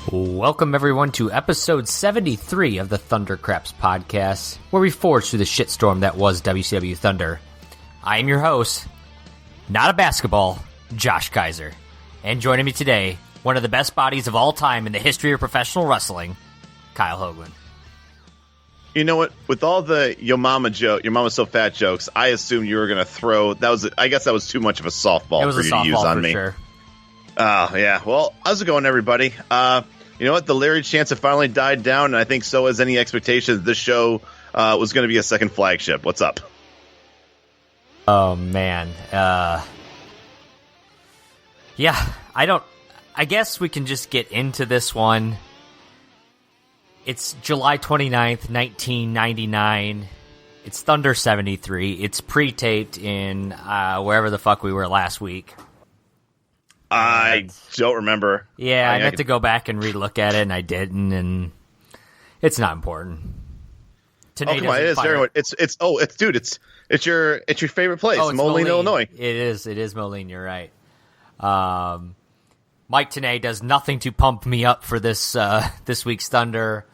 Welcome, everyone, to episode 73 of the Thundercraps podcast, where we forge through the shitstorm that was WCW Thunder. I am your host, not a basketball, Josh Kaiser. And joining me today, one of the best bodies of all time in the history of professional wrestling, Kyle Hoagland. You know what? With all the your mama's so fat jokes, I assumed you were going to throw. I guess that was too much of a softball for you to use on me. Sure. Oh, yeah. Well, how's it going, everybody? You know what? The Larry chants have finally died down, and I think so has any expectation that this show was going to be a second flagship. What's up? Oh, man. Yeah, I guess we can just get into this one. It's July 29th, 1999. It's Thunder 73. It's pre-taped in wherever the fuck we were last week. I don't remember. Yeah, I meant to go back and relook at it, and I didn't, and it's not important. Come on, it is very. It's your favorite place, Moline, Illinois. It is Moline. You're right. Mike Tenay does nothing to pump me up for this week's Thunder.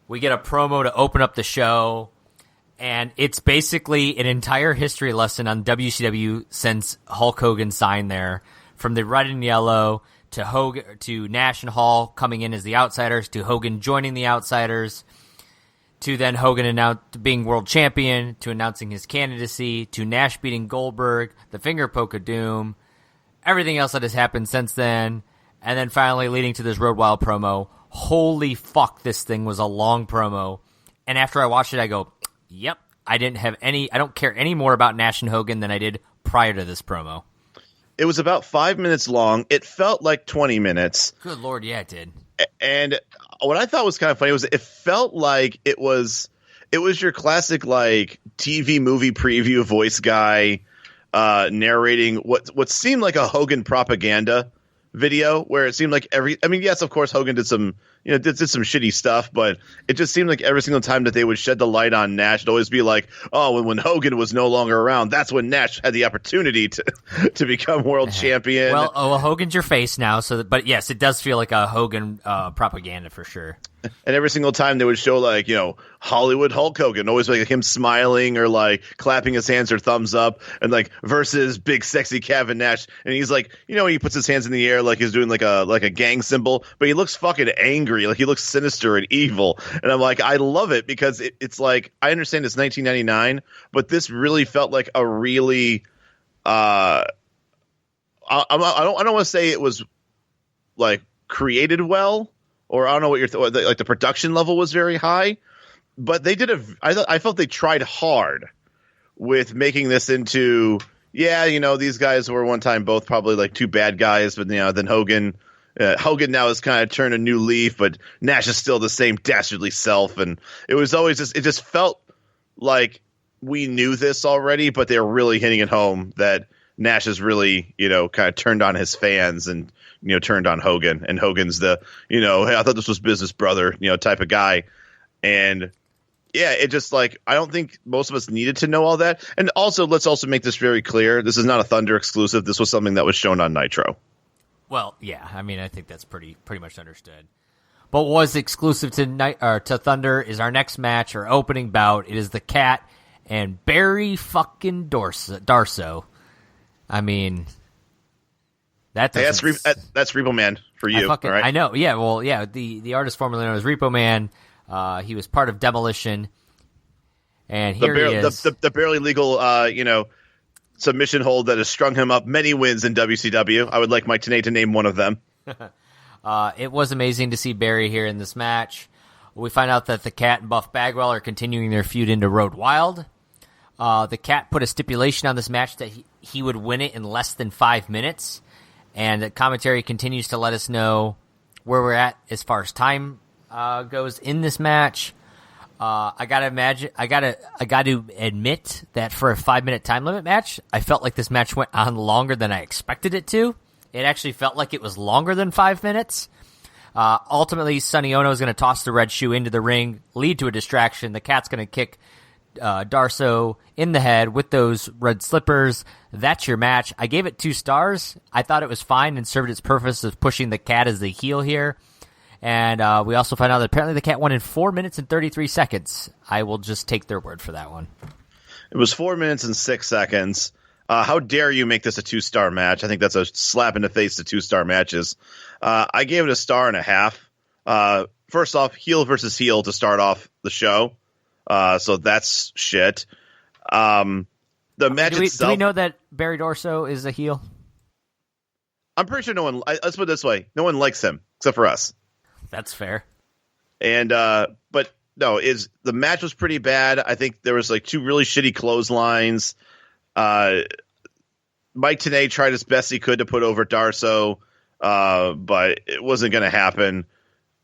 We get a promo to open up the show, and it's basically an entire history lesson on WCW since Hulk Hogan signed there. From the red and yellow to Hogan to Nash and Hall coming in as the Outsiders to Hogan joining the Outsiders to then Hogan being world champion to announcing his candidacy to Nash beating Goldberg, the finger poke of doom, everything else that has happened since then, and then finally leading to this Road Wild promo. Holy fuck, this thing was a long promo. And after I watched it, I go, yep, I don't care any more about Nash and Hogan than I did prior to this promo. It was about 5 minutes long. It felt like 20 minutes. Good Lord, yeah, it did. And what I thought was kind of funny was it felt like it was your classic like TV movie preview voice guy narrating what seemed like a Hogan propaganda video, where it seemed like yes, of course Hogan did some did some shitty stuff, but it just seemed like every single time that they would shed the light on Nash, it'd always be like, oh, when Hogan was no longer around, that's when Nash had the opportunity to become world champion. Well, Hogan's your face now, but yes, it does feel like a Hogan propaganda for sure. And every single time they would show like, Hollywood Hulk Hogan, always like him smiling or like clapping his hands or thumbs up, and like versus big sexy Kevin Nash, and he's like, he puts his hands in the air like he's doing like a gang symbol, but he looks fucking angry, like he looks sinister and evil. And I'm like, I love it because it's like, I understand it's 1999, but this really felt like a really I don't want to say it was like created well. Or I don't know what like the production level was very high, but they did I felt they tried hard with making this into, these guys were one time both probably like two bad guys, but then Hogan now has kind of turned a new leaf, but Nash is still the same dastardly self, and it was always it just felt like we knew this already, but they were really hitting it home that Nash has really, kind of turned on his fans and, turned on Hogan, and Hogan's the, hey, I thought this was business, brother, type of guy. And yeah, it just like, I don't think most of us needed to know all that. And also, let's also make this very clear. This is not a Thunder exclusive. This was something that was shown on Nitro. Well, yeah, I mean, I think that's pretty much understood. But what was exclusive to Thunder is our next match, our opening bout. It is the Cat and Barry fucking Darso. I mean, that's Repo Man for you. Right? I know. Yeah. Well, yeah. The artist formerly known as Repo Man. He was part of Demolition, and he is. The barely legal, submission hold that has strung him up many wins in WCW. I would like Mike Tenay to name one of them. It was amazing to see Barry here in this match. We find out that the Cat and Buff Bagwell are continuing their feud into Road Wild. The Cat put a stipulation on this match that he would win it in less than 5 minutes, and the commentary continues to let us know where we're at as far as time goes in this match. I gotta admit that for a 5-minute time limit match, I felt like this match went on longer than I expected it to. It actually felt like it was longer than 5 minutes. Ultimately, Sonny Ono is going to toss the red shoe into the ring, lead to a distraction. The Cat's going to kick Darso in the head with those red slippers. That's your match. I gave it 2 stars. I thought it was fine and served its purpose of pushing the Cat as the heel here. And we also found out that apparently the Cat won in 4 minutes and 33 seconds. I will just take their word for that one. It was 4 minutes and 6 seconds. How dare you make this a 2-star match? I think that's a slap in the face to 2-star matches. I gave it a 1.5 stars. First off, heel versus heel to start off the show. So that's shit. The match itself. Do we know that Barry Darso is a heel? I'm pretty sure no one. Let's put it this way: no one likes him except for us. That's fair. And but no, the match was pretty bad. I think there was like 2 really shitty clotheslines. Mike Tenay tried as best he could to put over Darso, but it wasn't going to happen.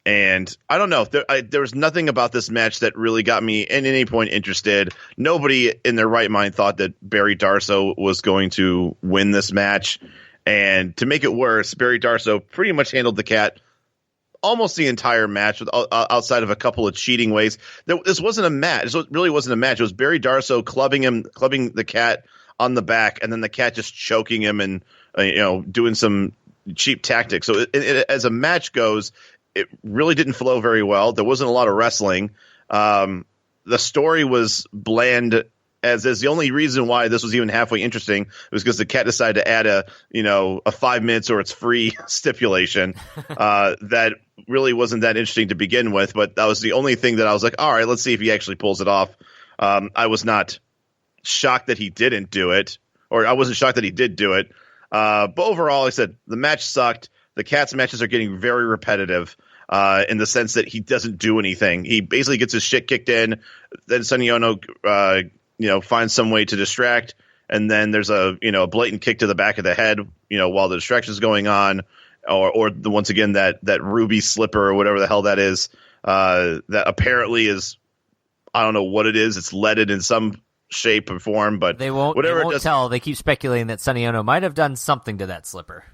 And I don't know. There was nothing about this match that really got me at any point interested. Nobody in their right mind thought that Barry Darso was going to win this match. And to make it worse, Barry Darso pretty much handled the Cat almost the entire match, outside of a couple of cheating ways. This wasn't a match. This really wasn't a match. It was Barry Darso clubbing the Cat on the back, and then the Cat just choking him and doing some cheap tactics. So as a match goes, it really didn't flow very well. There wasn't a lot of wrestling. The story was bland. As the only reason why this was even halfway interesting was because the Cat decided to add a 5 minutes or it's free stipulation that really wasn't that interesting to begin with. But that was the only thing that I was like, all right, let's see if he actually pulls it off. I was not shocked that he didn't do it, or I wasn't shocked that he did do it. But overall, like I said, the match sucked. The Cat's matches are getting very repetitive. In the sense that he doesn't do anything. He basically gets his shit kicked in. Then Sonny Ono, finds some way to distract. And then there's a blatant kick to the back of the head, while the distraction is going on. Or once again, that ruby slipper or whatever the hell that is, that apparently is, I don't know what it is. It's leaded in some shape or form, but they won't tell. They keep speculating that Sonny Ono might have done something to that slipper.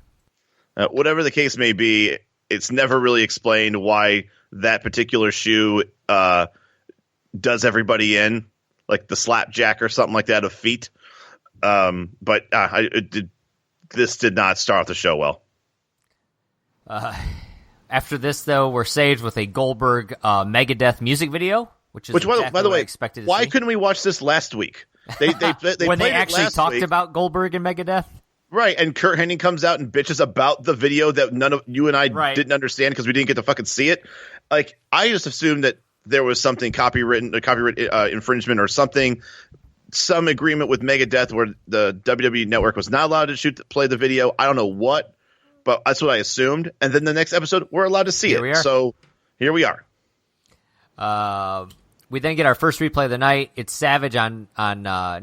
Whatever the case may be, it's never really explained why that particular shoe does everybody in, like the slapjack or something like that of feet. But this did not start off the show well. After this, though, we're saved with a Goldberg Megadeth music video, which exactly by the way, I expected to why see. couldn't we watch this last week? They when they actually talked week. About Goldberg and Megadeth? Right, and Kurt Hennig comes out and bitches about the video that none of you and I didn't understand because we didn't get to fucking see it. Like, I just assumed that there was something copyright infringement or something, some agreement with Megadeth where the WWE Network was not allowed to play the video. I don't know what, but that's what I assumed. And then the next episode, we're allowed to see it. So here we are. We then get our first replay of the night. It's Savage on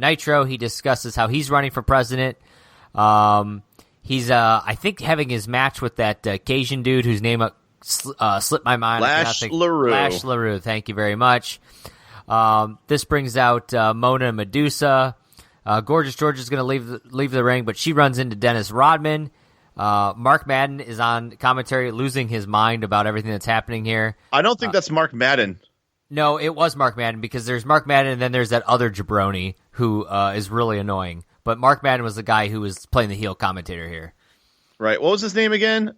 Nitro. He discusses how he's running for president. He's I think having his match with that Cajun dude whose name slipped my mind. Lash LaRue. Lash LaRue. Thank you very much. This brings out Mona and Medusa. Gorgeous George is going to leave the ring, but she runs into Dennis Rodman. Mark Madden is on commentary, losing his mind about everything that's happening here. I don't think that's Mark Madden. No, it was Mark Madden because there's Mark Madden and then there's that other jabroni who is really annoying. But Mark Madden was the guy who was playing the heel commentator here. Right. What was his name again?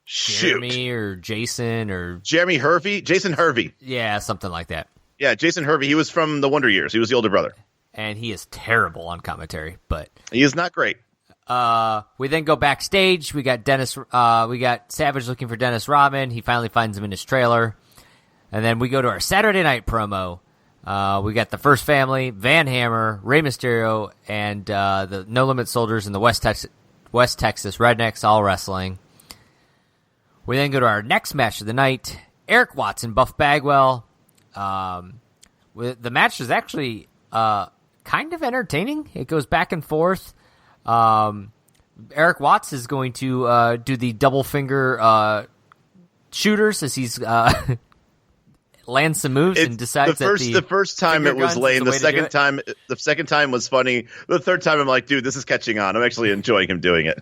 Jeremy or Jason or... Jeremy Hervey? Jason Hervey. Yeah, something like that. Yeah, Jason Hervey. He was from the Wonder Years. He was the older brother. And he is terrible on commentary, but... He is not great. We then go backstage. We got Savage looking for Dennis Rodman. He finally finds him in his trailer. And then we go to our Saturday night promo. We got the First Family, Van Hammer, Rey Mysterio, and the No Limit Soldiers and the West Texas Rednecks all wrestling. We then go to our next match of the night, Erik Watts and Buff Bagwell. The match is actually kind of entertaining. It goes back and forth. Erik Watts is going to do the double finger shooters as he's lands some moves and decides the first time it was lame. The second time was funny. The third time I'm like, dude, this is catching on. I'm actually enjoying him doing it.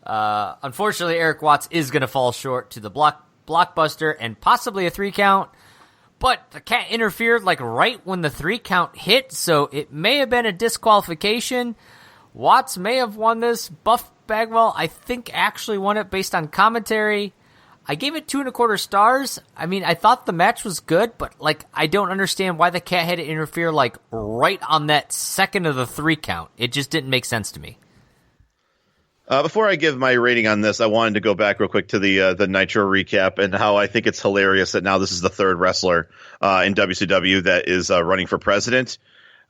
Unfortunately, Erik Watts is going to fall short to the blockbuster and possibly a 3 count. But the cat interfered like right when the 3 count hit, so it may have been a disqualification. Watts may have won this. Buff Bagwell, I think, actually won it based on commentary. I gave it 2.25 stars. I mean, I thought the match was good, but like I don't understand why the cat had to interfere like right on that second of the 3 count. It just didn't make sense to me. Before I give my rating on this, I wanted to go back real quick to the Nitro recap and how I think it's hilarious that now this is the third wrestler in WCW that is running for president.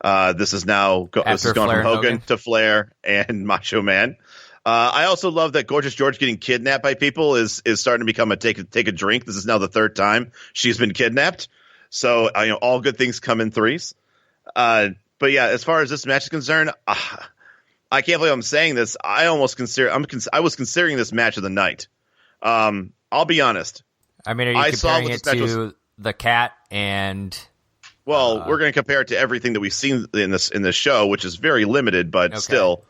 This is gone from Hogan to Flair and Macho Man. I also love that Gorgeous George getting kidnapped by people is starting to become a take a drink. This is now the third time she's been kidnapped. So all good things come in threes. But yeah, as far as this match is concerned, I can't believe I'm saying this. I was considering this match of the night. I'll be honest. I mean, are you comparing it to the cat and? Well, we're going to compare it to everything that we've seen in this show, which is very limited, but still.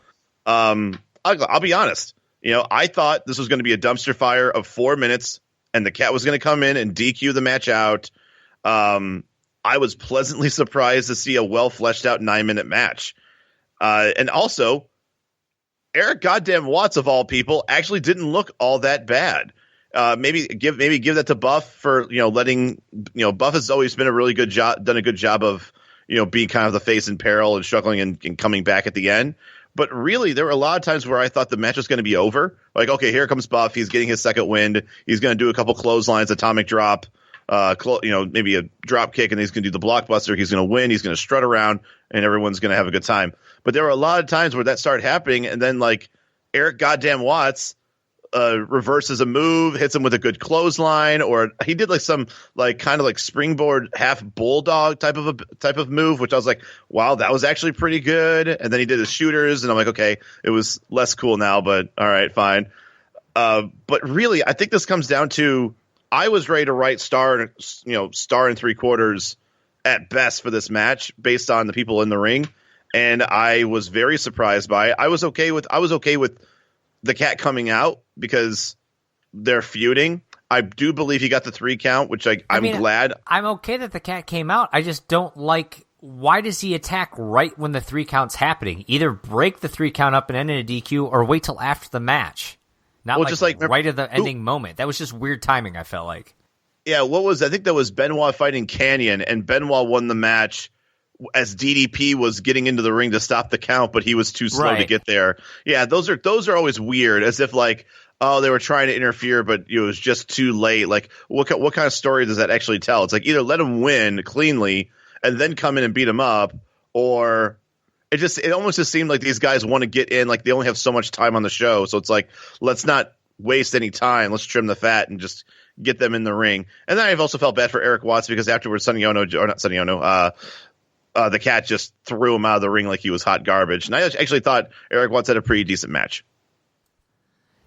I'll be honest. I thought this was going to be a dumpster fire of 4 minutes, and the cat was going to come in and DQ the match out. I was pleasantly surprised to see a well fleshed out 9-minute match. And also, Erik goddamn Watts of all people actually didn't look all that bad. Maybe give that to Buff for letting Buff has always been done a good job of being kind of the face in peril and struggling and coming back at the end. But really, there were a lot of times where I thought the match was going to be over. Like, okay, here comes Buff. He's getting his second wind. He's going to do a couple clotheslines, atomic drop, maybe a drop kick, and he's going to do the blockbuster. He's going to win. He's going to strut around, and everyone's going to have a good time. But there were a lot of times where that started happening, and then like Erik goddamn Watts reverses a move, hits him with a good clothesline, or he did like some like kind of like springboard half bulldog type of move, which I was like, wow, that was actually pretty good. And then he did his shooters, and I'm like, okay, it was less cool now, but all right, fine. But really, I think this comes down to I was ready to write star and 3/4 at best for this match based on the people in the ring. And I was very surprised by it. I was okay with the cat coming out because they're feuding. I do believe he got the 3 count, which I'm glad. I'm okay that the cat came out. I just don't like, why does he attack right when the 3 count's happening? Either break the 3 count up and end in a DQ, or wait till after the match. Not right at the ending moment. That was just weird timing, I felt like. Yeah, I think that was Benoit fighting Canyon, and Benoit won the match as DDP was getting into the ring to stop the count, but he was too slow to get there. Yeah, those are always weird, as if like, oh, they were trying to interfere, but it was just too late. Like, what kind of story does that actually tell? It's like either let him win cleanly and then come in and beat him up, or it almost just seemed like these guys want to get in, like they only have so much time on the show, so it's like, let's not waste any time. Let's trim the fat and just get them in the ring. And then I've also felt bad for Erik Watts because afterwards, the cat just threw him out of the ring like he was hot garbage. And I actually thought Erik Watts had a pretty decent match.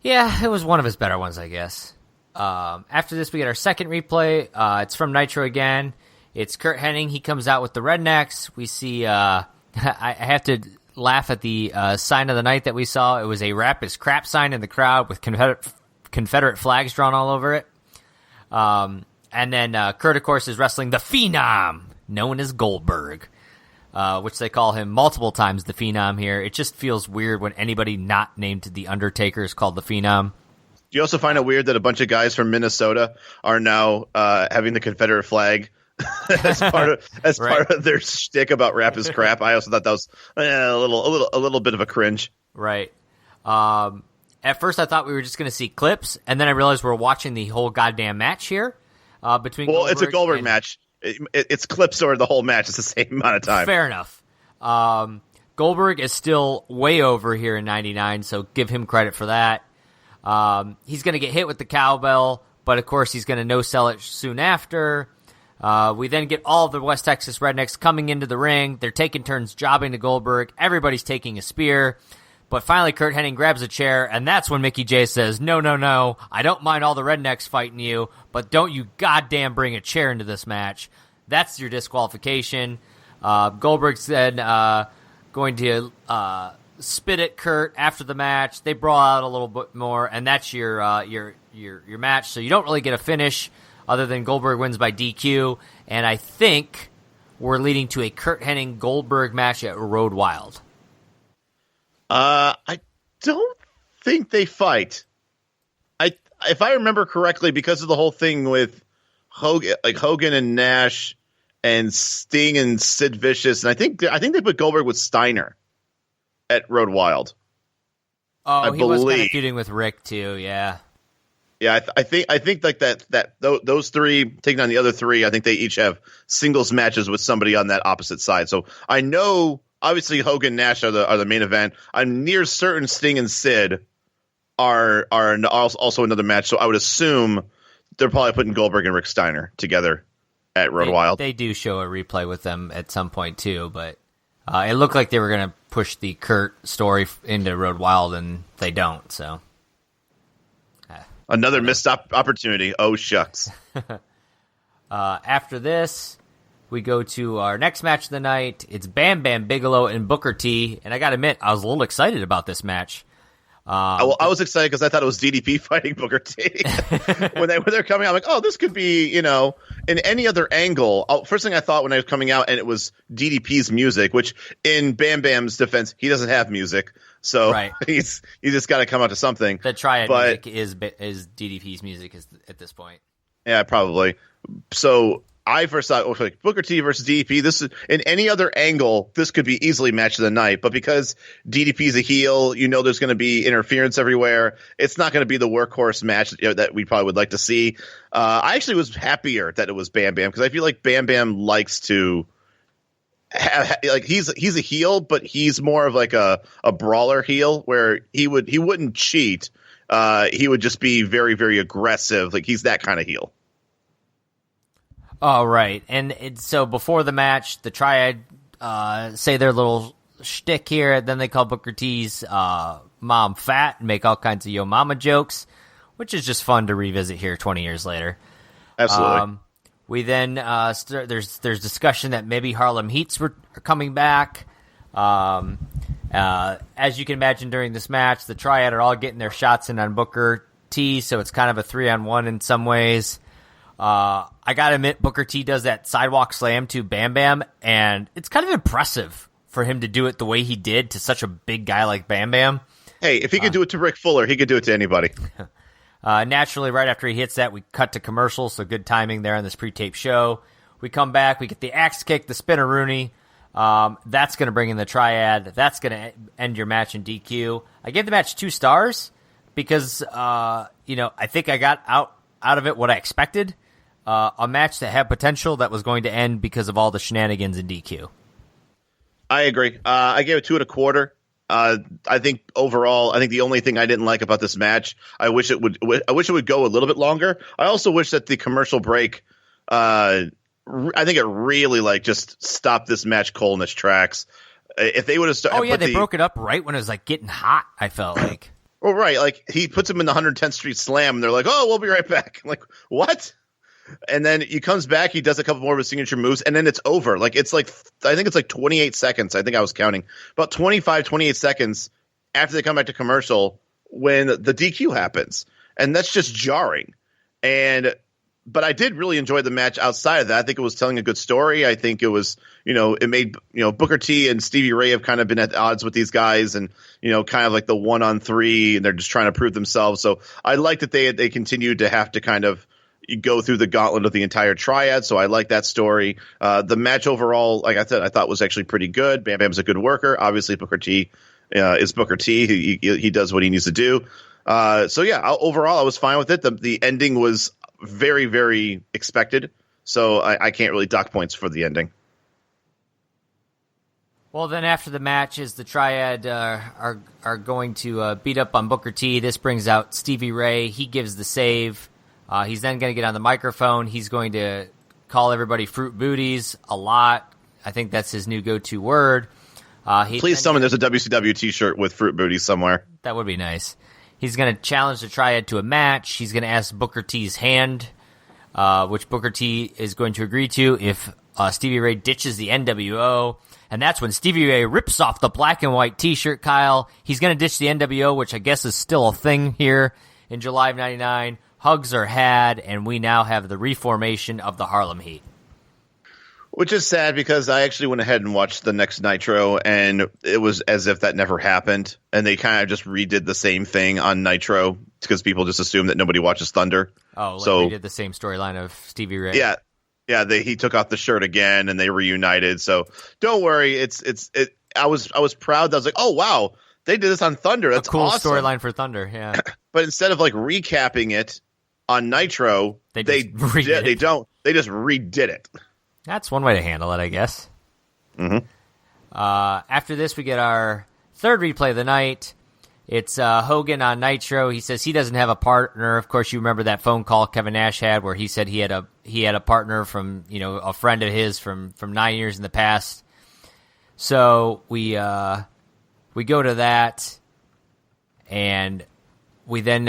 Yeah, it was one of his better ones, I guess. After this, we get our second replay. It's from Nitro again. It's Curt Hennig. He comes out with the Rednecks. We see, I have to laugh at the sign of the night that we saw. It was a rap is crap sign in the crowd with Confederate flags drawn all over it. And then Curt, of course, is wrestling the Phenom, known as Goldberg, which they call him multiple times the Phenom here. It just feels weird when anybody not named The Undertaker is called the Phenom. Do you also find it weird that a bunch of guys from Minnesota are now having the Confederate flag as part of their shtick about rap is crap? I also thought that was a little bit of a cringe. Right. At first, I thought we were just going to see clips, and then I realized we're watching the whole goddamn match here between. Well, it's a Goldberg match. It's clips or the whole match. It's the same amount of time. Fair enough. Goldberg is still way over here in 99, so give him credit for that. He's going to get hit with the cowbell, but of course he's going to no-sell it soon after. We then get all of the West Texas Rednecks coming into the ring. They're taking turns jobbing to Goldberg. Everybody's taking a spear. But finally, Kurt Hennig grabs a chair, and that's when Mickey J says, no, no, no, I don't mind all the rednecks fighting you, but don't you goddamn bring a chair into this match. That's your disqualification. Goldberg's then going to spit at Kurt after the match. They brawl out a little bit more, and that's your match. So you don't really get a finish other than Goldberg wins by DQ, and I think we're leading to a Kurt Hennig Goldberg match at Road Wild. I don't think they fight. If I remember correctly, because of the whole thing with Hogan and Nash and Sting and Sid Vicious, and I think they put Goldberg with Steiner at Road Wild. Oh, he was kind of feuding with Rick too, yeah. Yeah, I think like those three taking on the other three, I think they each have singles matches with somebody on that opposite side. So I know obviously Hogan and Nash are the main event. I'm near certain Sting and Sid are also another match. So I would assume they're probably putting Goldberg and Rick Steiner together at Road Wild. They do show a replay with them at some point too, but it looked like they were going to push the Kurt story into Road Wild, and they don't. So another missed opportunity. Oh shucks. After this, we go to our next match of the night. It's Bam Bam Bigelow and Booker T, and I got to admit, I was a little excited about this match. I was excited because I thought it was DDP fighting Booker T. when they're coming out, I'm like, oh, this could be, in any other angle. First thing I thought when I was coming out, and it was DDP's music, which in Bam Bam's defense, he doesn't have music, so right. he's just got to come out to something. The Triad music is DDP's music at this point. Yeah, probably. So I first thought, like Booker T versus DDP. This is in any other angle, this could be easily match of the night. But because DDP's a heel, there's going to be interference everywhere. It's not going to be the workhorse match that we probably would like to see. I actually was happier that it was Bam Bam because I feel like Bam Bam likes to he's a heel, but he's more of like a brawler heel where he wouldn't cheat. He would just be very, very aggressive. Like he's that kind of heel. Oh, right. And so before the match, the Triad say their little shtick here. Then they call Booker T's mom fat and make all kinds of yo mama jokes, which is just fun to revisit here 20 years later. Absolutely. We then there's discussion that maybe Harlem Heats are coming back. As you can imagine during this match, the Triad are all getting their shots in on Booker T, so it's kind of a 3-on-1 in some ways. I gotta admit, Booker T does that sidewalk slam to Bam Bam, and it's kind of impressive for him to do it the way he did to such a big guy like Bam Bam. Hey, if he could do it to Rick Fuller, he could do it to anybody. Naturally, right after he hits that, we cut to commercial, so good timing there on this pre-tape show. We come back, we get the axe kick, the spinneroonie. That's going to bring in the Triad. That's going to end your match in DQ. I gave the match 2 stars because, I think I got out of it what I expected. A match that had potential that was going to end because of all the shenanigans in DQ. I agree. I gave it 2 1/4. I think overall, the only thing I didn't like about this match, I wish it would go a little bit longer. I also wish that the commercial break, I think it really just stopped this match cold in its tracks. If they would have started, they broke it up right when it was getting hot. I felt like. Well, right, he puts him in the 110th Street Slam, and they're like, "Oh, we'll be right back." I'm like, what? And then he comes back, he does a couple more of his signature moves, and then it's over. I think it's 28 seconds. I think I was counting. About 25, 28 seconds after they come back to commercial when the DQ happens. And that's just jarring. But I did really enjoy the match outside of that. I think it was telling a good story. I think it was, it made, Booker T and Stevie Ray have kind of been at odds with these guys and, kind of like the 1-on-3, and they're just trying to prove themselves. So I like that they continued to have to kind of go through the gauntlet of the entire Triad. So I like that story. The match overall, like I said, I thought was actually pretty good. Bam Bam's a good worker. Obviously Booker T is Booker T. He does what he needs to do. Overall I was fine with it. The ending was very, very expected. So I can't really dock points for the ending. Well, then after the matches, the Triad are going to beat up on Booker T. This brings out Stevie Ray. He gives the save. He's then going to get on the microphone. He's going to call everybody fruit booties a lot. I think that's his new go-to word. Please summon there's a WCW t-shirt with Fruit Booty somewhere. That would be nice. He's going to challenge the Triad to a match. He's going to ask Booker T's hand, which Booker T is going to agree to if Stevie Ray ditches the NWO. And that's when Stevie Ray rips off the black and white t-shirt, Kyle. He's going to ditch the NWO, which I guess is still a thing here in July of 99. Hugs are had, and we now have the reformation of the Harlem Heat. Which is sad because I actually went ahead and watched the next Nitro, and it was as if that never happened. And they kind of just redid the same thing on Nitro because people just assume that nobody watches Thunder. Oh, so we did the same storyline of Stevie Ray. Yeah. He took off the shirt again, and they reunited. So don't worry. I was proud. I was like, oh wow, they did this on Thunder. That's a cool awesome. Storyline for Thunder. Yeah. But instead of like recapping it on Nitro, they just redid it. That's one way to handle it, I guess. Mm-hmm. After this, we get our third replay of the night. It's Hogan on Nitro. He says he doesn't have a partner. Of course, you remember that phone call Kevin Nash had where he said he had a partner from, a friend of his from 9 years in the past. So we go to that, and we then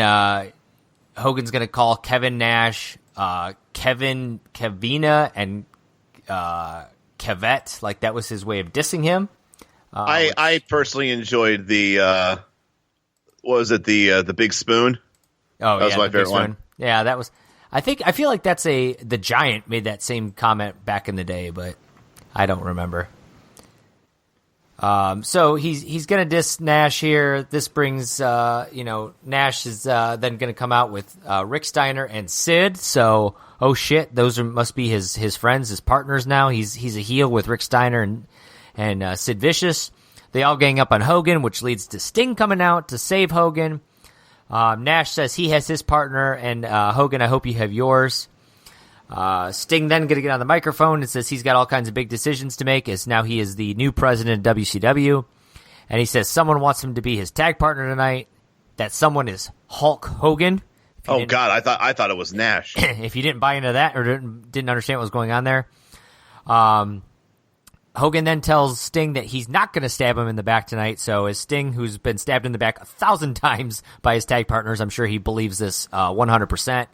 Hogan's going to call Kevin Nash, Kevina, and Kevette, like that was his way of dissing him. I personally enjoyed the what was it, the Big Spoon? Oh, that was my favorite one. Yeah, that was. I feel like that's the Giant made that same comment back in the day, but I don't remember. So he's gonna diss Nash here. This brings Nash is then gonna come out with Rick Steiner and Sid. So oh shit, those must be his friends, his partners now. He's a heel with Rick Steiner and Sid Vicious. They all gang up on Hogan, which leads to Sting coming out to save Hogan. Nash says he has his partner, and Hogan, I hope you have yours. Sting then going to get on the microphone and says he's got all kinds of big decisions to make, as now he is the new president of WCW. And he says someone wants him to be his tag partner tonight. That someone is Hulk Hogan. Oh God, I thought it was Nash. If you didn't buy into that or didn't understand what was going on there, Hogan then tells Sting that he's not going to stab him in the back tonight. So as Sting, who's been stabbed in the back 1,000 times by his tag partners, I'm sure he believes this 100%.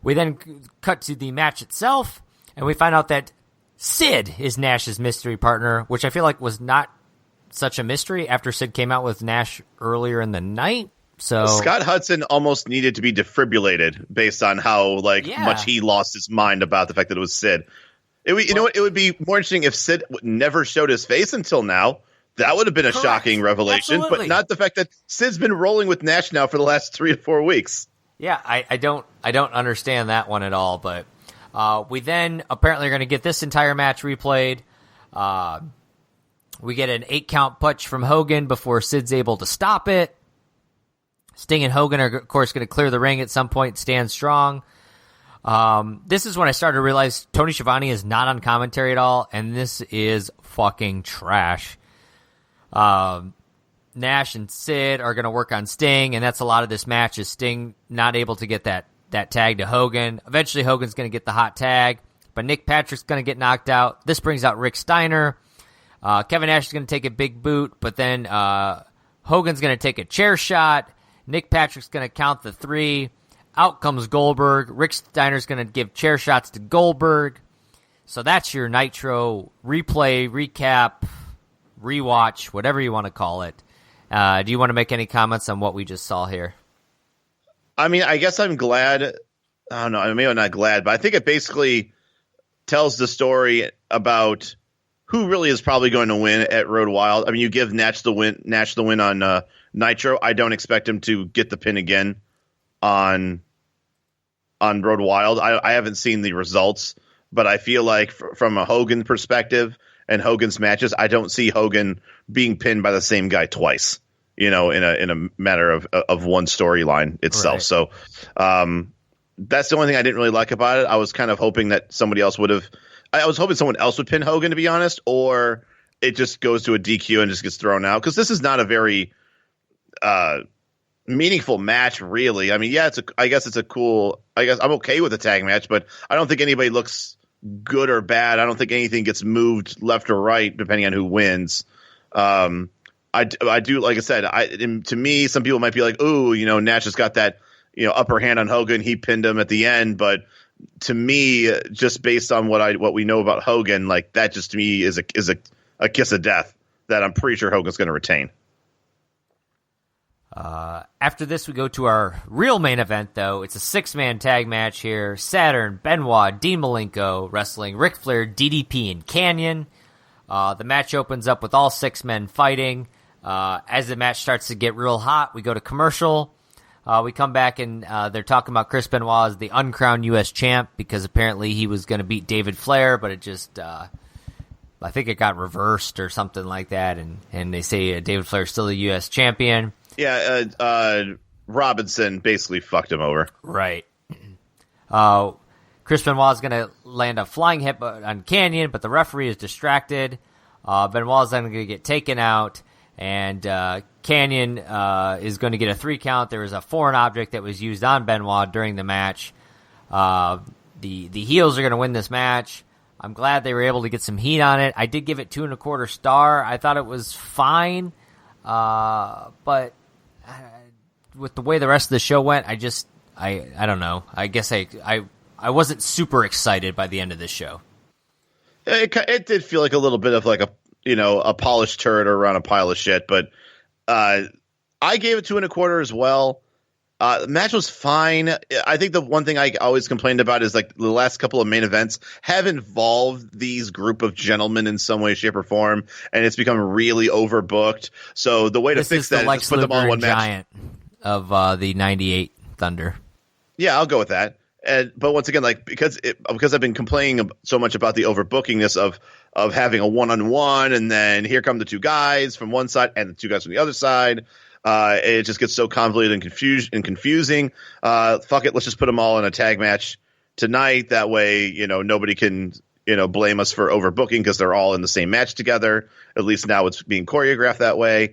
We then cut to the match itself, and we find out that Sid is Nash's mystery partner, which I feel like was not such a mystery after Sid came out with Nash earlier in the night. So Scott Hudson almost needed to be defibrillated based on how much he lost his mind about the fact that it was Sid. It would be more interesting if Sid never showed his face until now. That would have been a shocking revelation, Absolutely. But not the fact that Sid's been rolling with Nash now for the last 3 to 4 weeks. Yeah, I don't understand that one at all. But we then apparently are going to get this entire match replayed. We get an 8-count punch from Hogan before Sid's able to stop it. Sting and Hogan are, of course, going to clear the ring at some point, stand strong. This is when I started to realize Tony Schiavone is not on commentary at all, and this is fucking trash. Nash and Sid are going to work on Sting, and that's a lot of this match is Sting not able to get that tag to Hogan. Eventually, Hogan's going to get the hot tag, but Nick Patrick's going to get knocked out. This brings out Rick Steiner. Kevin Nash is going to take a big boot, but then Hogan's going to take a chair shot. Nick Patrick's going to count the 3. Out comes Goldberg. Rick Steiner's going to give chair shots to Goldberg. So that's your Nitro replay, recap, rewatch, whatever you want to call it. Do you want to make any comments on what we just saw here? I mean, I guess I'm glad. I don't know. Maybe I'm not glad, but I think it basically tells the story about who really is probably going to win at Road Wild. I mean, you give Nash the win on Nitro. I don't expect him to get the pin again on Road Wild. I haven't seen the results, but I feel like from a Hogan perspective and Hogan's matches, I don't see Hogan being pinned by the same guy twice, in a matter of one storyline itself. Right. So that's the only thing I didn't really like about it. I was kind of hoping that somebody else would have. I was hoping someone else would pin Hogan, to be honest, or it just goes to a DQ and just gets thrown out, because this is not a very meaningful match, really. I mean, yeah, I guess I'm okay with a tag match, but I don't think anybody looks good or bad. I don't think anything gets moved left or right depending on who wins. I do, like I said, to me, some people might be like, ooh, Nash has got that, upper hand on Hogan. He pinned him at the end. But to me, just based on what we know about Hogan, like that just to me is a kiss of death that I'm pretty sure Hogan's going to retain. After this, we go to our real main event, though. It's a 6-man tag match here. Saturn, Benoit, Dean Malenko wrestling Ric Flair, DDP, and Kanyon. The match opens up with all 6 men fighting. As the match starts to get real hot, we go to commercial. We come back and they're talking about Chris Benoit as the uncrowned U.S. champ because apparently he was going to beat David Flair, but it just, I think it got reversed or something like that. And they say David Flair's still the U.S. champion. Yeah, Robinson basically fucked him over. Right. Chris Benoit's going to land a flying hit on Kanyon, but the referee is distracted. Benoit's then going to get taken out, and Kanyon is going to get a 3 count. There was a foreign object that was used on Benoit during the match. The heels are going to win this match. I'm glad they were able to get some heat on it. I did give it 2 1/4 star. I thought it was fine, but with the way the rest of the show went, I don't know. I guess I wasn't super excited by the end of this show. It did feel like a little bit of like a polished turd around a pile of shit, but I gave it 2 1/4 as well. The match was fine. I think the one thing I always complained about is like the last couple of main events have involved these group of gentlemen in some way, shape, or form, and it's become really overbooked. So the way to fix that is just put them all in one match. Giant of the '98 Thunder. Yeah, I'll go with that. But once again, like because I've been complaining so much about the overbookingness of having a 1-on-1, and then here come the 2 guys from one side and the 2 guys from the other side. It just gets so convoluted and confusing. Fuck it, let's just put them all in a tag match tonight. That way, nobody can blame us for overbooking because they're all in the same match together. At least now it's being choreographed that way.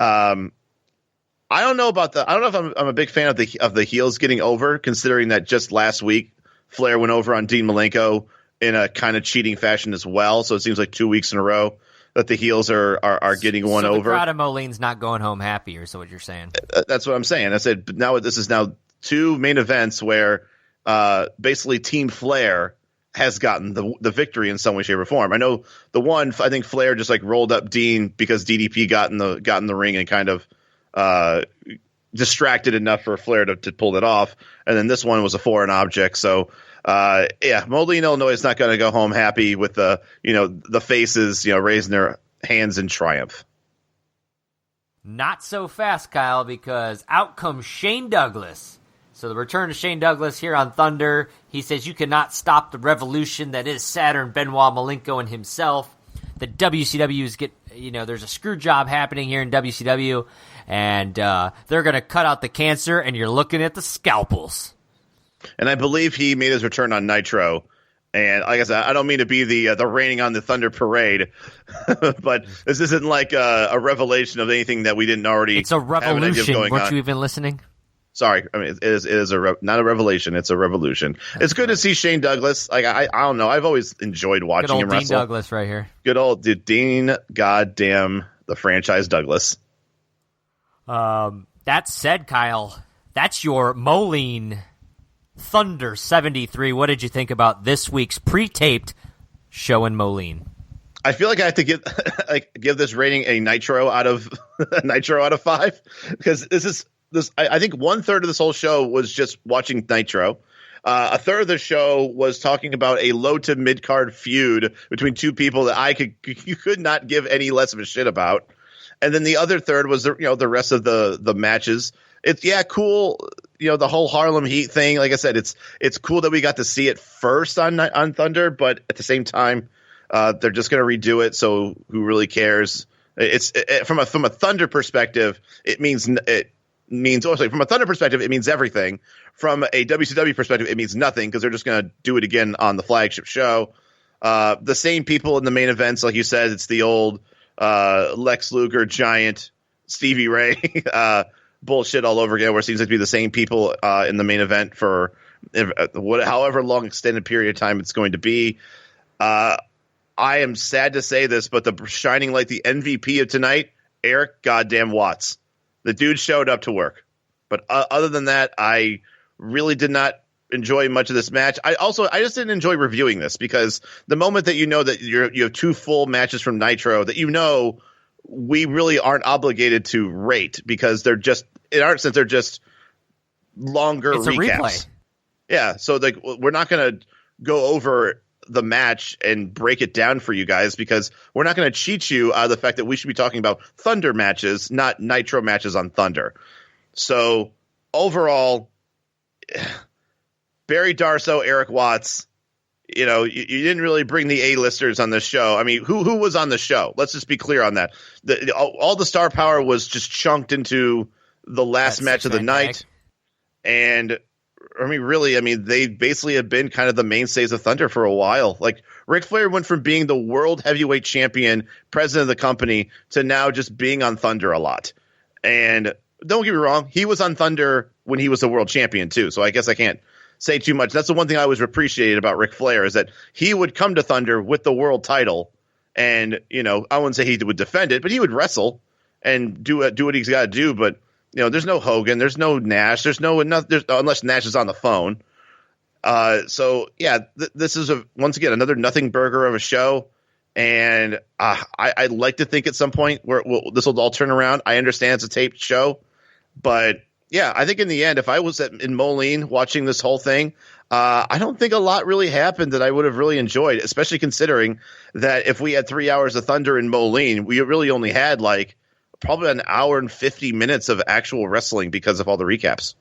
I don't know if I'm a big fan of the heels getting over, considering that just last week Flair went over on Dean Malenko in a kind of cheating fashion as well. So it seems like 2 weeks in a row that the heels are getting one over. The crowd of Moline's not going home happy, or so what you're saying? That's what I'm saying. I said, but now this is now 2 main events where basically Team Flair has gotten the victory in some way, shape, or form. I know the one, I think Flair just like rolled up Dean because DDP got in the ring and kind of distracted enough for Flair to pull it off. And then this one was a foreign object. So Moline, Illinois is not going to go home happy with the faces, raising their hands in triumph. Not so fast, Kyle, because out comes Shane Douglas. So the return of Shane Douglas here on Thunder. He says you cannot stop the revolution that is Saturn, Benoit, Malenko, and himself. The WCW's there's a screw job happening here in WCW, and they're going to cut out the cancer, and you're looking at the scalpels. And I believe he made his return on Nitro. And like I said, I don't mean to be the raining on the Thunder parade, but this isn't like a revelation of anything that we didn't already. It's a revolution. Weren't you even listening? Sorry, I mean it is not a revelation. It's a revolution. It's good to see Shane Douglas. Like I don't know. I've always enjoyed watching him wrestle. Dean Douglas right here. Good old Dean, goddamn the franchise Douglas. That said, Kyle, that's your Moline Thunder 73. What did you think about this week's pre-taped show in Moline? I feel like I have to give this rating a Nitro out of 5 because this. I think 1/3 of this whole show was just watching Nitro. A third of the show was talking about a low to mid card feud between 2 people that you could not give any less of a shit about. And then the other third was the rest of the matches. It's cool. The whole Harlem Heat thing. Like I said, it's cool that we got to see it first on Thunder, but at the same time, they're just going to redo it. So who really cares? From a Thunder perspective, from a Thunder perspective, it means everything. From a WCW perspective, it means nothing because they're just going to do it again on the flagship show. The same people in the main events, like you said, it's the old Lex Luger, Giant, Stevie Ray bullshit all over again, where it seems like to be the same people in the main event for however long extended period of time it's going to be. I am sad to say this, but the shining light, the MVP of tonight, Erik goddamn Watts. The dude showed up to work. But other than that, I really did not enjoy much of this match. I just didn't enjoy reviewing this because the moment that you know that you have 2 full matches from Nitro that we really aren't obligated to rate because they're just, in our sense, they're just longer it's recaps. A replay. Yeah, so like we're not going to go over the match and break it down for you guys because we're not going to cheat you out of the fact that we should be talking about Thunder matches, not Nitro matches on Thunder. So overall, Barry Darsow, Erik Watts, you didn't really bring the A-listers on this show. I mean, who was on the show? Let's just be clear on that. All the star power was just chunked into the last match of the night. And they basically have been kind of the mainstays of Thunder for a while. Like Ric Flair went from being the world heavyweight champion, president of the company, to now just being on Thunder a lot. And don't get me wrong, he was on Thunder when he was the world champion too. So I guess I can't say too much. That's the one thing I always appreciated about Ric Flair is that he would come to Thunder with the world title, and I wouldn't say he would defend it, but he would wrestle and do what he's got to do. But there's no Hogan, there's no Nash, unless Nash is on the phone. So yeah, this is once again another nothing burger of a show, and I'd like to think at some point this will all turn around. I understand it's a taped show, but yeah, I think in the end, if I was in Moline watching this whole thing, I don't think a lot really happened that I would have really enjoyed, especially considering that if we had 3 hours of Thunder in Moline, we really only had like probably an hour and 50 minutes of actual wrestling because of all the recaps.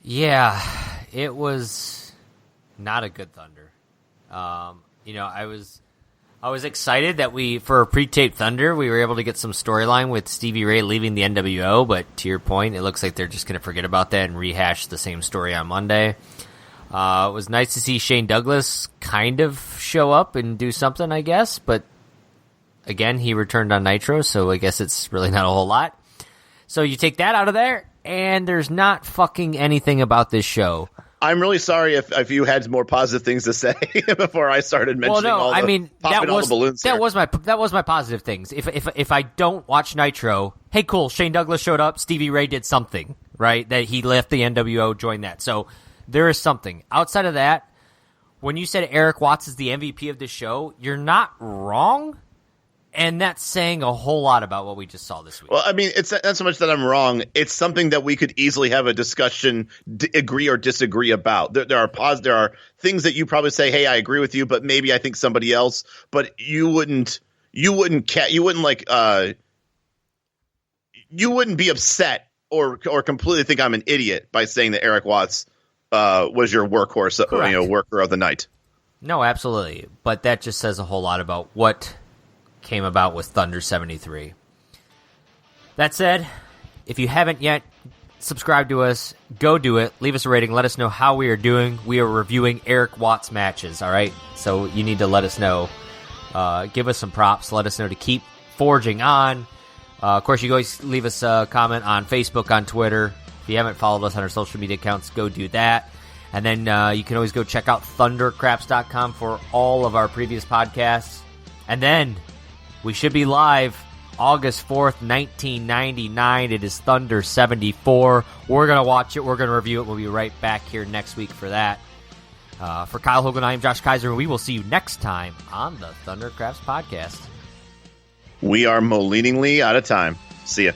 Yeah, it was not a good Thunder. I was excited that for a pre-taped Thunder, we were able to get some storyline with Stevie Ray leaving the NWO, but to your point, it looks like they're just going to forget about that and rehash the same story on Monday. It was nice to see Shane Douglas kind of show up and do something, I guess, but again, he returned on Nitro, so I guess it's really not a whole lot. So you take that out of there, and there's not fucking anything about this show. I'm really sorry if you had more positive things to say before I started mentioning all the balloons. That was my positive things. If I don't watch Nitro, hey, cool, Shane Douglas showed up, Stevie Ray did something, right? That he left the NWO, joined that. So there is something. Outside of that, when you said Erik Watts is the MVP of this show, you're not wrong. And that's saying a whole lot about what we just saw this week. Well, I mean, it's not so much that I'm wrong. It's something that we could easily have a discussion, agree or disagree about. There are things that you probably say, "Hey, I agree with you," but maybe I think somebody else. But you wouldn't be upset or completely think I'm an idiot by saying that Erik Watts was your workhorse, worker of the night. No, absolutely. But that just says a whole lot about what came about with Thunder 73. That said, if you haven't yet subscribed to us, go do it. Leave us a rating. Let us know how we are doing. We are reviewing Erik Watts matches, all right? So you need to let us know. Give us some props. Let us know to keep forging on. Of course, you can always leave us a comment on Facebook, on Twitter. If you haven't followed us on our social media accounts, go do that. And then you can always go check out thundercraps.com for all of our previous podcasts. And then we should be live August 4th, 1999. It is Thunder 74. We're going to watch it. We're going to review it. We'll be right back here next week for that. For Kyle Hogan, I am Josh Kaiser, and we will see you next time on the Thundercraps podcast. We are moliningly out of time. See ya.